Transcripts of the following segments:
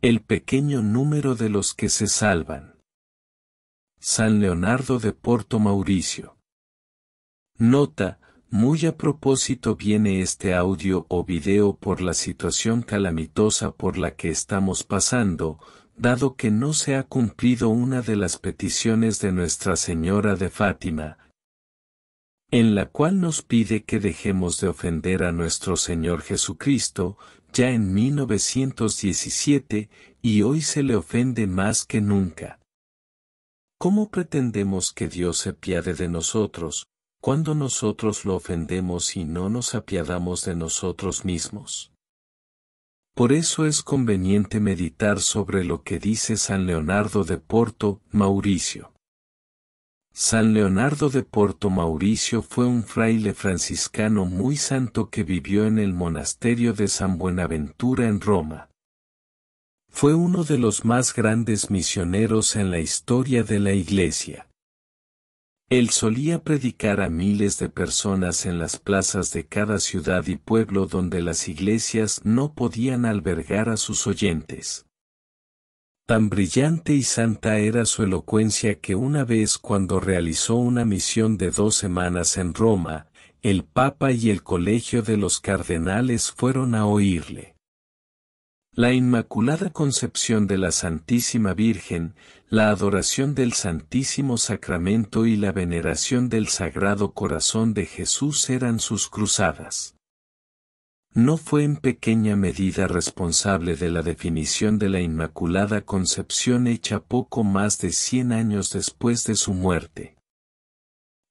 El pequeño número de los que se salvan. San Leonardo de Porto Mauricio. Nota, muy a propósito viene este audio o video por la situación calamitosa por la que estamos pasando, dado que no se ha cumplido una de las peticiones de Nuestra Señora de Fátima, en la cual nos pide que dejemos de ofender a nuestro Señor Jesucristo, ya en 1917, y hoy se le ofende más que nunca. ¿Cómo pretendemos que Dios se apiade de nosotros, cuando nosotros lo ofendemos y no nos apiadamos de nosotros mismos? Por eso es conveniente meditar sobre lo que dice San Leonardo de Porto Mauricio. San Leonardo de Porto Mauricio fue un fraile franciscano muy santo que vivió en el monasterio de San Buenaventura en Roma. Fue uno de los más grandes misioneros en la historia de la Iglesia. Él solía predicar a miles de personas en las plazas de cada ciudad y pueblo donde las iglesias no podían albergar a sus oyentes. Tan brillante y santa era su elocuencia que una vez cuando realizó una misión de 2 semanas en Roma, el Papa y el Colegio de los Cardenales fueron a oírle. La Inmaculada Concepción de la Santísima Virgen, la adoración del Santísimo Sacramento y la veneración del Sagrado Corazón de Jesús eran sus cruzadas. No fue en pequeña medida responsable de la definición de la Inmaculada Concepción hecha poco más de 100 años después de su muerte.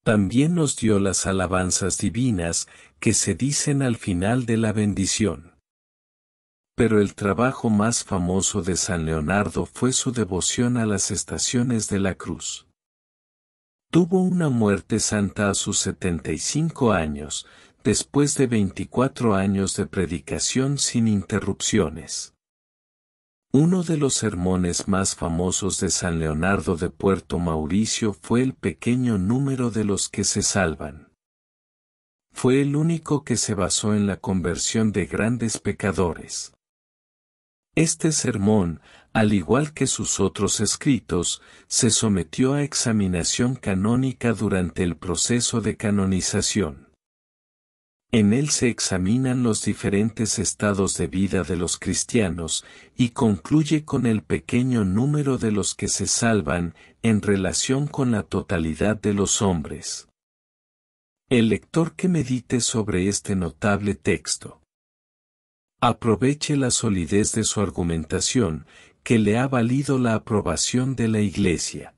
También nos dio las alabanzas divinas, que se dicen al final de la bendición. Pero el trabajo más famoso de San Leonardo fue su devoción a las estaciones de la cruz. Tuvo una muerte santa a sus 75 años, después de 24 años de predicación sin interrupciones. Uno de los sermones más famosos de San Leonardo de Puerto Mauricio fue el pequeño número de los que se salvan. Fue el único que se basó en la conversión de grandes pecadores. Este sermón, al igual que sus otros escritos, se sometió a examinación canónica durante el proceso de canonización. En él se examinan los diferentes estados de vida de los cristianos, y concluye con el pequeño número de los que se salvan, en relación con la totalidad de los hombres. El lector que medite sobre este notable texto aproveche la solidez de su argumentación, que le ha valido la aprobación de la Iglesia.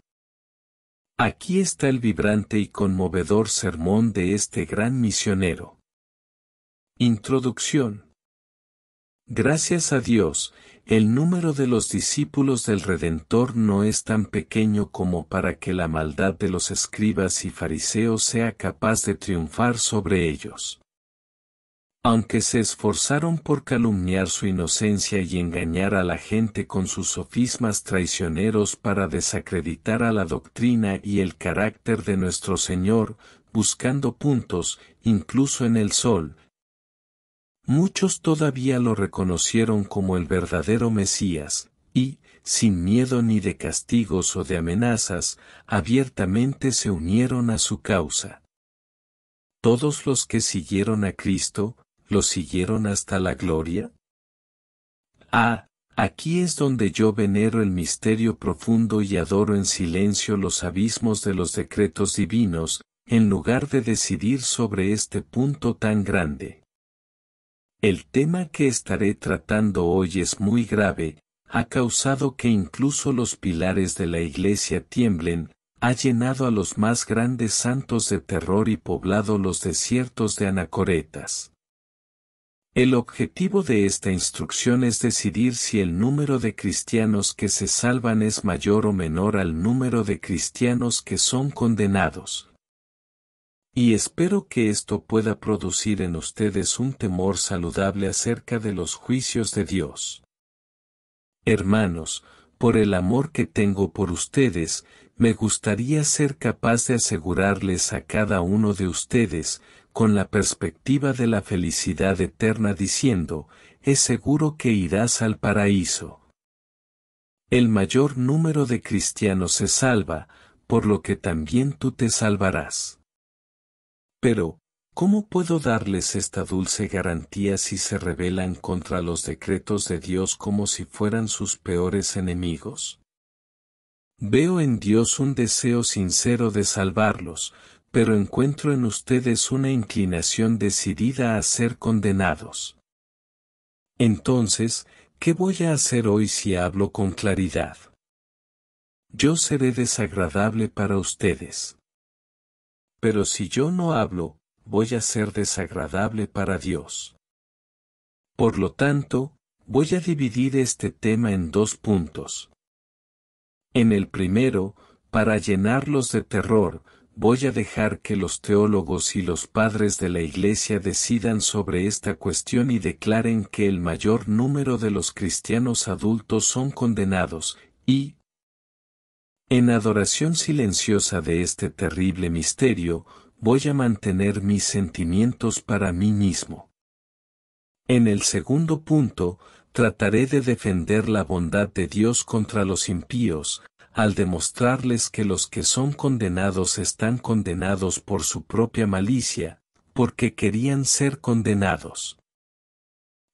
Aquí está el vibrante y conmovedor sermón de este gran misionero. Introducción. Gracias a Dios, el número de los discípulos del Redentor no es tan pequeño como para que la maldad de los escribas y fariseos sea capaz de triunfar sobre ellos. Aunque se esforzaron por calumniar su inocencia y engañar a la gente con sus sofismas traicioneros para desacreditar a la doctrina y el carácter de nuestro Señor, buscando puntos, incluso en el sol, muchos todavía lo reconocieron como el verdadero Mesías, y, sin miedo ni de castigos o de amenazas, abiertamente se unieron a su causa. ¿Todos los que siguieron a Cristo, lo siguieron hasta la gloria? Aquí es donde yo venero el misterio profundo y adoro en silencio los abismos de los decretos divinos, en lugar de decidir sobre este punto tan grande. El tema que estaré tratando hoy es muy grave, ha causado que incluso los pilares de la Iglesia tiemblen, ha llenado a los más grandes santos de terror y poblado los desiertos de anacoretas. El objetivo de esta instrucción es decidir si el número de cristianos que se salvan es mayor o menor al número de cristianos que son condenados. Y espero que esto pueda producir en ustedes un temor saludable acerca de los juicios de Dios. Hermanos, por el amor que tengo por ustedes, me gustaría ser capaz de asegurarles a cada uno de ustedes, con la perspectiva de la felicidad eterna diciendo, es seguro que irás al paraíso. El mayor número de cristianos se salva, por lo que también tú te salvarás. Pero, ¿cómo puedo darles esta dulce garantía si se rebelan contra los decretos de Dios como si fueran sus peores enemigos? Veo en Dios un deseo sincero de salvarlos, pero encuentro en ustedes una inclinación decidida a ser condenados. Entonces, ¿qué voy a hacer hoy si hablo con claridad? Yo seré desagradable para ustedes. Pero si yo no hablo, voy a ser desagradable para Dios. Por lo tanto, voy a dividir este tema en 2 puntos. En el primero, para llenarlos de terror, voy a dejar que los teólogos y los padres de la Iglesia decidan sobre esta cuestión y declaren que el mayor número de los cristianos adultos son condenados, y, en adoración silenciosa de este terrible misterio, voy a mantener mis sentimientos para mí mismo. En el segundo punto, trataré de defender la bondad de Dios contra los impíos, al demostrarles que los que son condenados están condenados por su propia malicia, porque querían ser condenados.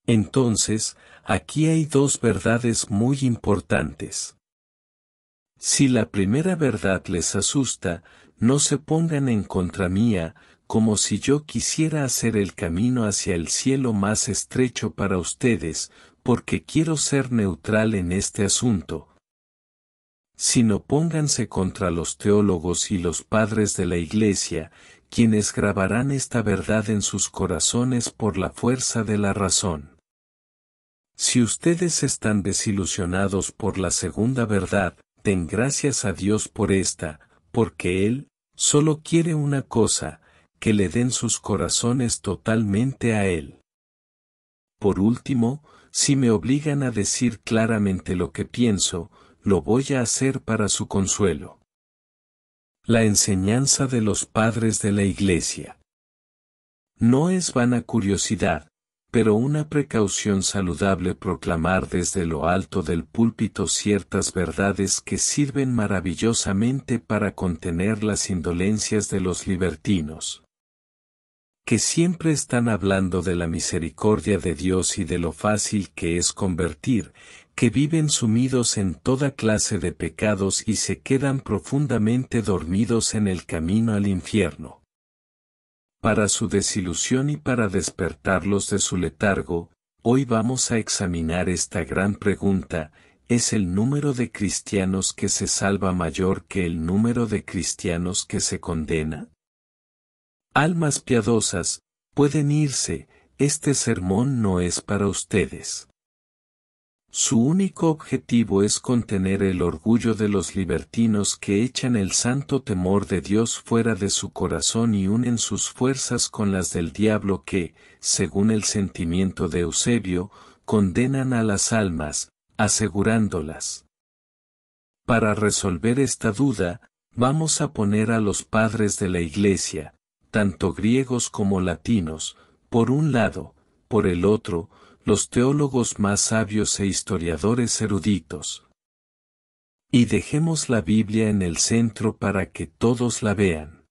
Entonces, aquí hay 2 verdades muy importantes. Si la primera verdad les asusta, no se pongan en contra mía, como si yo quisiera hacer el camino hacia el cielo más estrecho para ustedes, porque quiero ser neutral en este asunto. Sino pónganse contra los teólogos y los padres de la Iglesia, quienes grabarán esta verdad en sus corazones por la fuerza de la razón. Si ustedes están desilusionados por la segunda verdad, den gracias a Dios por esta, porque Él solo quiere una cosa, que le den sus corazones totalmente a Él. Por último, si me obligan a decir claramente lo que pienso, lo voy a hacer para su consuelo. La enseñanza de los padres de la Iglesia. No es vana curiosidad, pero una precaución saludable proclamar desde lo alto del púlpito ciertas verdades que sirven maravillosamente para contener las indolencias de los libertinos, que siempre están hablando de la misericordia de Dios y de lo fácil que es convertir, que viven sumidos en toda clase de pecados y se quedan profundamente dormidos en el camino al infierno. Para su desilusión y para despertarlos de su letargo, hoy vamos a examinar esta gran pregunta: ¿es el número de cristianos que se salva mayor que el número de cristianos que se condena? Almas piadosas, pueden irse, este sermón no es para ustedes. Su único objetivo es contener el orgullo de los libertinos que echan el santo temor de Dios fuera de su corazón y unen sus fuerzas con las del diablo que, según el sentimiento de Eusebio, condenan a las almas, asegurándolas. Para resolver esta duda, vamos a poner a los padres de la Iglesia, tanto griegos como latinos, por un lado, por el otro, los teólogos más sabios e historiadores eruditos. Y dejemos la Biblia en el centro para que todos la vean.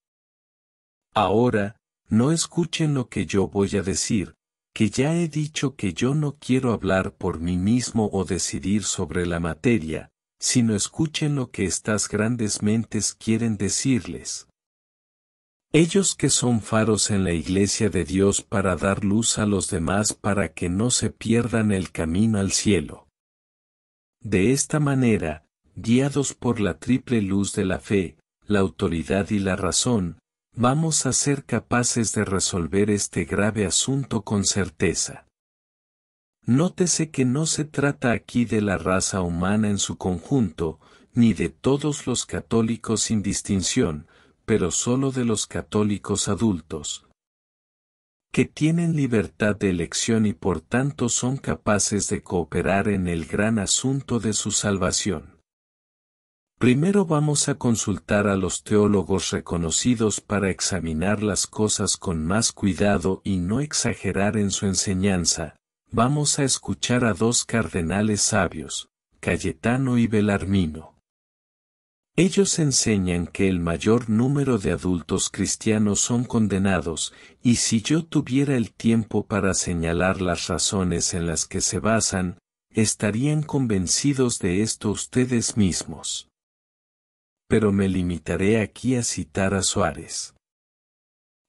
Ahora, no escuchen lo que yo voy a decir, que ya he dicho que yo no quiero hablar por mí mismo o decidir sobre la materia, sino escuchen lo que estas grandes mentes quieren decirles. Ellos que son faros en la Iglesia de Dios para dar luz a los demás para que no se pierdan el camino al cielo. De esta manera, guiados por la triple luz de la fe, la autoridad y la razón, vamos a ser capaces de resolver este grave asunto con certeza. Nótese que no se trata aquí de la raza humana en su conjunto, ni de todos los católicos sin distinción, pero solo de los católicos adultos, que tienen libertad de elección y por tanto son capaces de cooperar en el gran asunto de su salvación. Primero vamos a consultar a los teólogos reconocidos para examinar las cosas con más cuidado y no exagerar en su enseñanza. Vamos a escuchar a 2 cardenales sabios, Cayetano y Belarmino. Ellos enseñan que el mayor número de adultos cristianos son condenados, y si yo tuviera el tiempo para señalar las razones en las que se basan, estarían convencidos de esto ustedes mismos. Pero me limitaré aquí a citar a Suárez.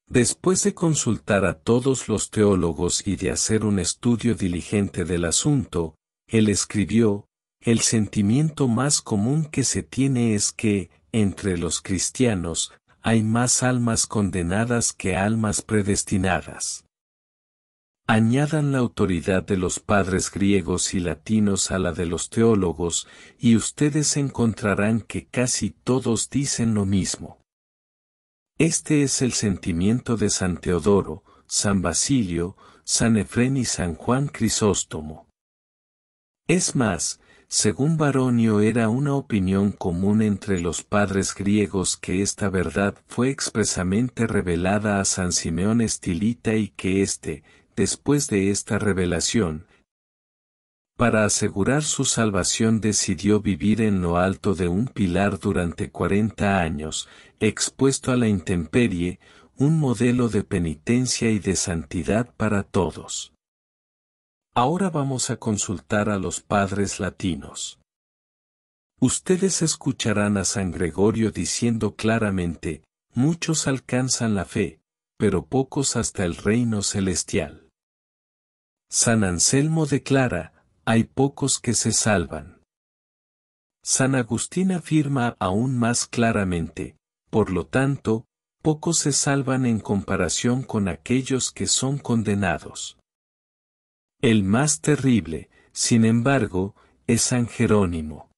Después de consultar a todos los teólogos y de hacer un estudio diligente del asunto, él escribió: el sentimiento más común que se tiene es que, entre los cristianos, hay más almas condenadas que almas predestinadas. Añadan la autoridad de los padres griegos y latinos a la de los teólogos, y ustedes encontrarán que casi todos dicen lo mismo. Este es el sentimiento de San Teodoro, San Basilio, San Efrén y San Juan Crisóstomo. Es más, según Baronio, era una opinión común entre los padres griegos que esta verdad fue expresamente revelada a San Simeón Estilita y que éste, después de esta revelación, para asegurar su salvación decidió vivir en lo alto de un pilar durante 40 años, expuesto a la intemperie, un modelo de penitencia y de santidad para todos. Ahora vamos a consultar a los padres latinos. Ustedes escucharán a San Gregorio diciendo claramente: muchos alcanzan la fe, pero pocos hasta el reino celestial. San Anselmo declara: hay pocos que se salvan. San Agustín afirma aún más claramente: por lo tanto, pocos se salvan en comparación con aquellos que son condenados. El más terrible, sin embargo, es San Jerónimo.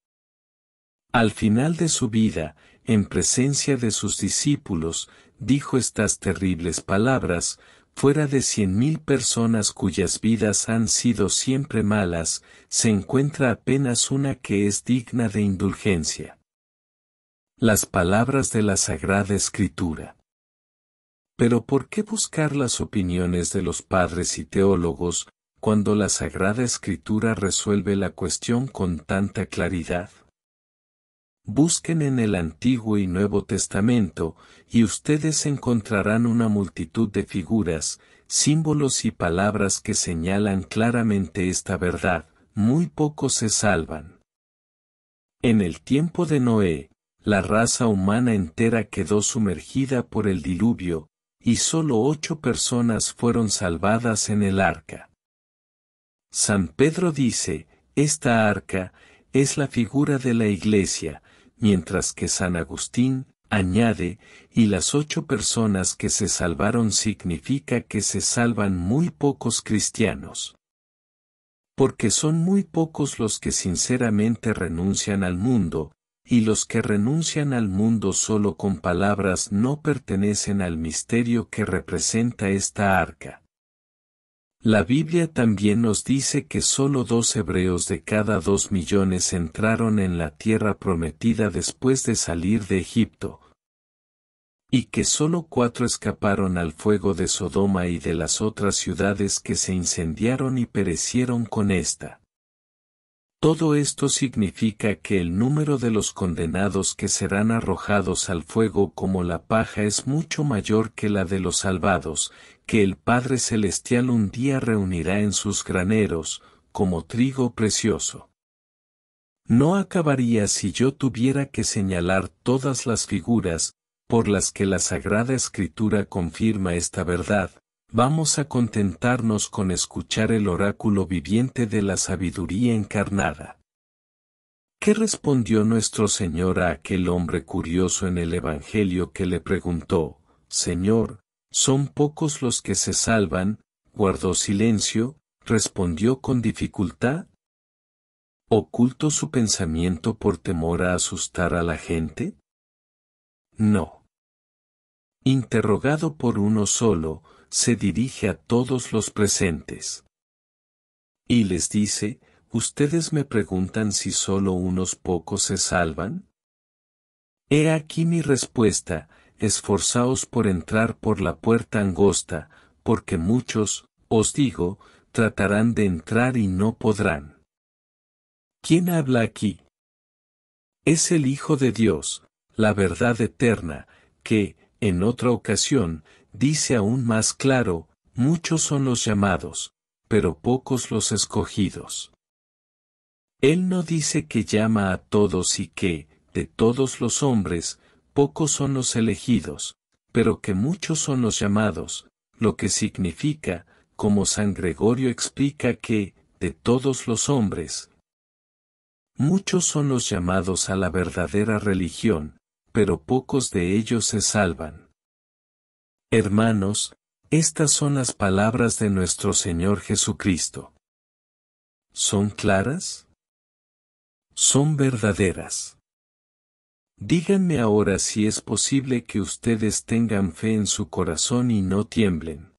Al final de su vida, en presencia de sus discípulos, dijo estas terribles palabras: fuera de 100.000 personas cuyas vidas han sido siempre malas, se encuentra apenas una que es digna de indulgencia. Las palabras de la Sagrada Escritura. Pero ¿por qué buscar las opiniones de los padres y teólogos, cuando la Sagrada Escritura resuelve la cuestión con tanta claridad? Busquen en el Antiguo y Nuevo Testamento, y ustedes encontrarán una multitud de figuras, símbolos y palabras que señalan claramente esta verdad: muy pocos se salvan. En el tiempo de Noé, la raza humana entera quedó sumergida por el diluvio, y solo 8 personas fueron salvadas en el arca. San Pedro dice: esta arca es la figura de la Iglesia, mientras que San Agustín añade: y las 8 personas que se salvaron significa que se salvan muy pocos cristianos. Porque son muy pocos los que sinceramente renuncian al mundo, y los que renuncian al mundo solo con palabras no pertenecen al misterio que representa esta arca. La Biblia también nos dice que solo 2 hebreos de cada 2 millones entraron en la tierra prometida después de salir de Egipto, y que solo 4 escaparon al fuego de Sodoma y de las otras ciudades que se incendiaron y perecieron con esta. Todo esto significa que el número de los condenados que serán arrojados al fuego como la paja es mucho mayor que la de los salvados, que el Padre Celestial un día reunirá en sus graneros, como trigo precioso. No acabaría si yo tuviera que señalar todas las figuras, por las que la Sagrada Escritura confirma esta verdad. Vamos a contentarnos con escuchar el oráculo viviente de la sabiduría encarnada. ¿Qué respondió nuestro Señor a aquel hombre curioso en el Evangelio que le preguntó: Señor, ¿son pocos los que se salvan? ¿Guardó silencio? ¿Respondió con dificultad? ¿Ocultó su pensamiento por temor a asustar a la gente? No. Interrogado por uno solo, se dirige a todos los presentes. Y les dice: ¿ustedes me preguntan si solo unos pocos se salvan? He aquí mi respuesta: esforzaos por entrar por la puerta angosta, porque muchos, os digo, tratarán de entrar y no podrán. ¿Quién habla aquí? Es el Hijo de Dios, la verdad eterna, que, en otra ocasión, dice aún más claro, muchos son los llamados, pero pocos los escogidos. Él no dice que llama a todos y que, de todos los hombres, pocos son los elegidos, pero que muchos son los llamados, lo que significa, como San Gregorio explica que, de todos los hombres, muchos son los llamados a la verdadera religión, pero pocos de ellos se salvan. Hermanos, estas son las palabras de nuestro Señor Jesucristo. ¿Son claras? Son verdaderas. Díganme ahora si es posible que ustedes tengan fe en su corazón y no tiemblen.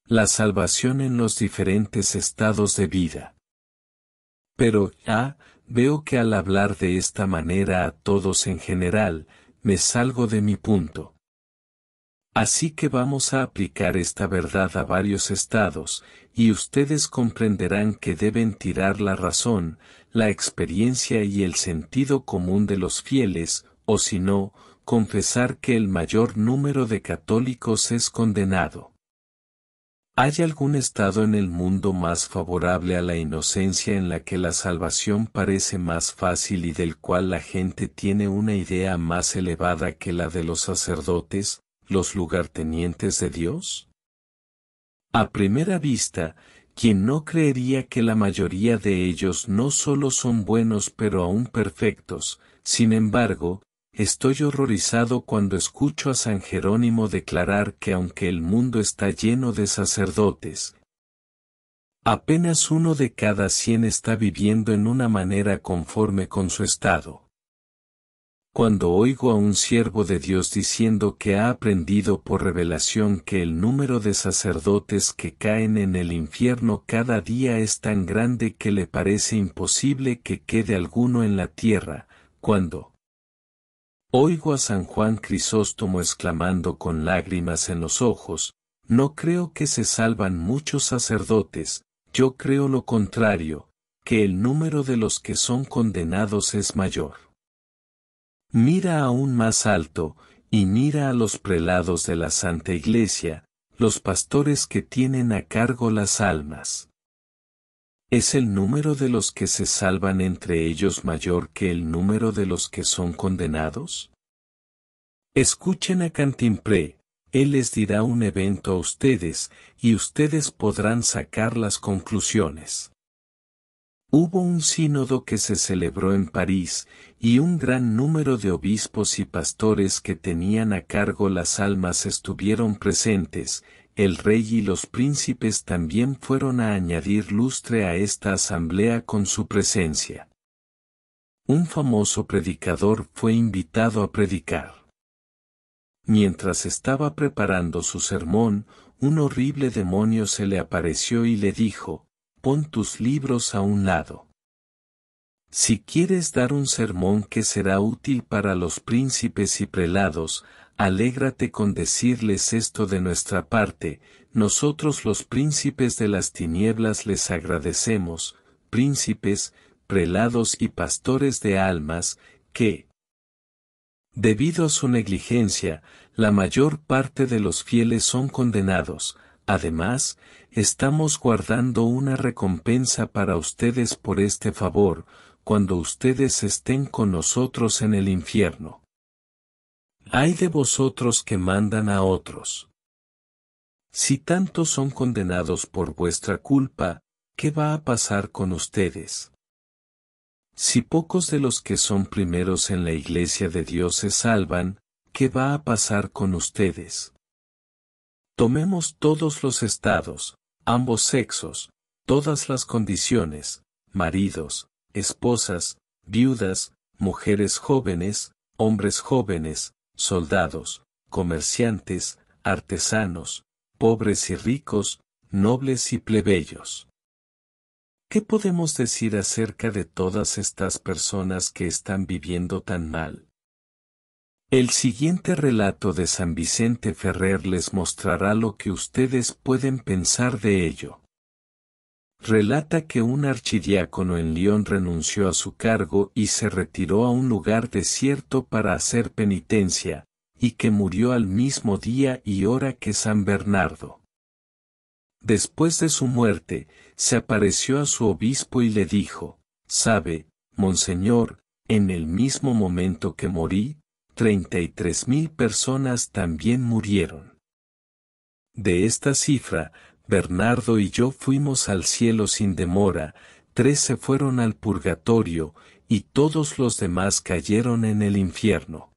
La salvación en los diferentes estados de vida. Pero, veo que al hablar de esta manera a todos en general, me salgo de mi punto. Así que vamos a aplicar esta verdad a varios estados, y ustedes comprenderán que deben tirar la razón, la experiencia y el sentido común de los fieles, o si no, confesar que el mayor número de católicos es condenado. ¿Hay algún estado en el mundo más favorable a la inocencia en la que la salvación parece más fácil y del cual la gente tiene una idea más elevada que la de los sacerdotes, los lugartenientes de Dios? A primera vista, ¿quién no creería que la mayoría de ellos no solo son buenos pero aún perfectos? Sin embargo, estoy horrorizado cuando escucho a San Jerónimo declarar que aunque el mundo está lleno de sacerdotes, apenas 1 de cada 100 está viviendo en una manera conforme con su estado. Cuando oigo a un siervo de Dios diciendo que ha aprendido por revelación que el número de sacerdotes que caen en el infierno cada día es tan grande que le parece imposible que quede alguno en la tierra, cuando oigo a San Juan Crisóstomo exclamando con lágrimas en los ojos, no creo que se salvan muchos sacerdotes, yo creo lo contrario, que el número de los que son condenados es mayor. Mira aún más alto, y mira a los prelados de la Santa Iglesia, los pastores que tienen a cargo las almas. ¿Es el número de los que se salvan entre ellos mayor que el número de los que son condenados? Escuchen a Cantimpré, él les dirá un evento a ustedes, y ustedes podrán sacar las conclusiones. Hubo un sínodo que se celebró en París, y un gran número de obispos y pastores que tenían a cargo las almas estuvieron presentes, el rey y los príncipes también fueron a añadir lustre a esta asamblea con su presencia. Un famoso predicador fue invitado a predicar. Mientras estaba preparando su sermón, un horrible demonio se le apareció y le dijo, pon tus libros a un lado. Si quieres dar un sermón que será útil para los príncipes y prelados, alégrate con decirles esto de nuestra parte, nosotros los príncipes de las tinieblas les agradecemos, príncipes, prelados y pastores de almas, que, debido a su negligencia, la mayor parte de los fieles son condenados. Además, estamos guardando una recompensa para ustedes por este favor, cuando ustedes estén con nosotros en el infierno. Ay de vosotros que mandan a otros. Si tantos son condenados por vuestra culpa, ¿qué va a pasar con ustedes? Si pocos de los que son primeros en la iglesia de Dios se salvan, ¿qué va a pasar con ustedes? Tomemos todos los estados, ambos sexos, todas las condiciones, maridos, esposas, viudas, mujeres jóvenes, hombres jóvenes, soldados, comerciantes, artesanos, pobres y ricos, nobles y plebeyos. ¿Qué podemos decir acerca de todas estas personas que están viviendo tan mal? El siguiente relato de San Vicente Ferrer les mostrará lo que ustedes pueden pensar de ello. relata que un archidiácono en Lyon renunció a su cargo y se retiró a un lugar desierto para hacer penitencia, y que murió al mismo día y hora que San Bernardo. Después de su muerte, se apareció a su obispo y le dijo: «Sabe, monseñor, en el mismo momento que morí, 33.000 personas también murieron». De esta cifra, Bernardo y yo fuimos al cielo sin demora, 3 se fueron al purgatorio, y todos los demás cayeron en el infierno.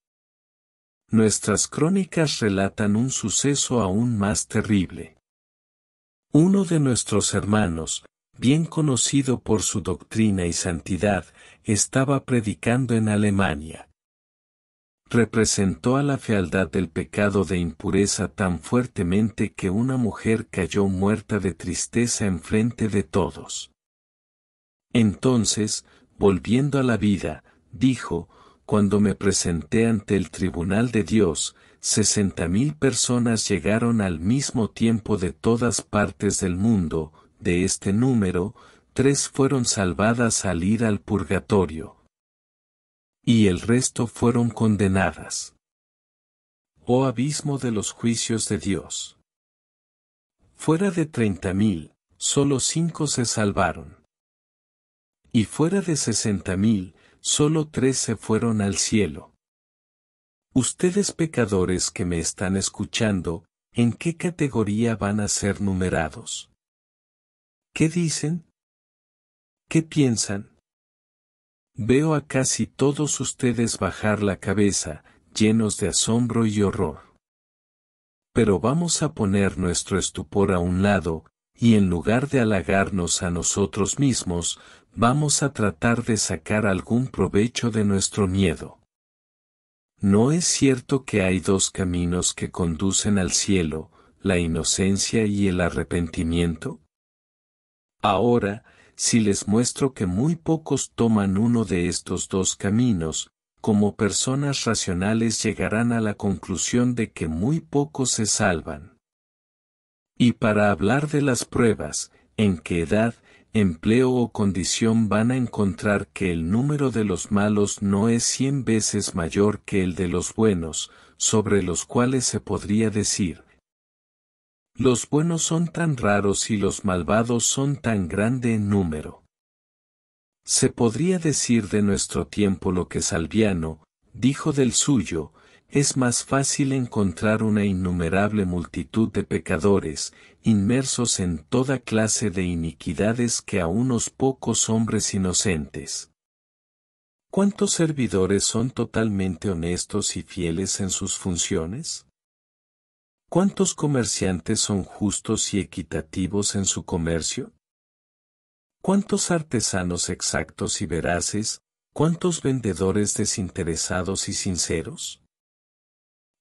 Nuestras crónicas relatan un suceso aún más terrible. Uno de nuestros hermanos, bien conocido por su doctrina y santidad, estaba predicando en Alemania. Representó a la fealdad del pecado de impureza tan fuertemente que una mujer cayó muerta de tristeza enfrente de todos. Entonces, volviendo a la vida, dijo: «Cuando me presenté ante el tribunal de Dios, 60.000 personas llegaron al mismo tiempo de todas partes del mundo. De este número, 3 fueron salvadas al ir al purgatorio. Y el resto fueron condenadas. Oh abismo de los juicios de Dios. Fuera de 30.000, solo 5 se salvaron. Y fuera de 60.000, solo 3 se fueron al cielo. Ustedes pecadores que me están escuchando, ¿en qué categoría van a ser numerados? ¿Qué dicen? ¿Qué piensan? Veo a casi todos ustedes bajar la cabeza, llenos de asombro y horror. Pero vamos a poner nuestro estupor a un lado, y en lugar de halagarnos a nosotros mismos, vamos a tratar de sacar algún provecho de nuestro miedo. ¿No es cierto que hay 2 caminos que conducen al cielo, la inocencia y el arrepentimiento? Ahora, si les muestro que muy pocos toman uno de estos 2 caminos, como personas racionales llegarán a la conclusión de que muy pocos se salvan. Y para hablar de las pruebas, ¿en qué edad, empleo o condición van a encontrar que el número de los malos no es 100 veces mayor que el de los buenos, sobre los cuales se podría decir: los buenos son tan raros y los malvados son tan grande en número? Se podría decir de nuestro tiempo lo que Salviano dijo del suyo: es más fácil encontrar una innumerable multitud de pecadores, inmersos en toda clase de iniquidades, que a unos pocos hombres inocentes. ¿Cuántos servidores son totalmente honestos y fieles en sus funciones? ¿Cuántos comerciantes son justos y equitativos en su comercio? ¿Cuántos artesanos exactos y veraces? ¿Cuántos vendedores desinteresados y sinceros?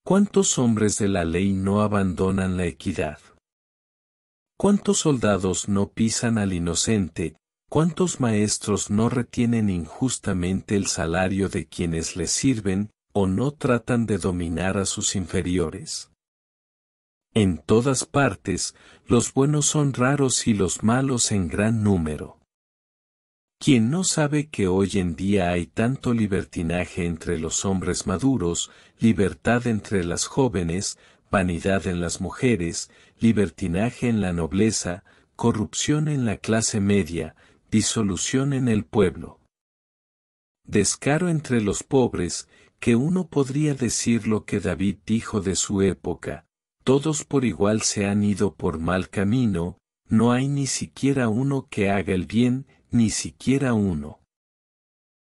¿Cuántos hombres de la ley no abandonan la equidad? ¿Cuántos soldados no pisan al inocente? ¿Cuántos maestros no retienen injustamente el salario de quienes les sirven, o no tratan de dominar a sus inferiores? En todas partes, los buenos son raros y los malos en gran número. ¿Quién no sabe que hoy en día hay tanto libertinaje entre los hombres maduros, libertad entre las jóvenes, vanidad en las mujeres, libertinaje en la nobleza, corrupción en la clase media, disolución en el pueblo, descaro entre los pobres, que uno podría decir lo que David dijo de su época: todos por igual se han ido por mal camino, no hay ni siquiera uno que haga el bien, ni siquiera uno.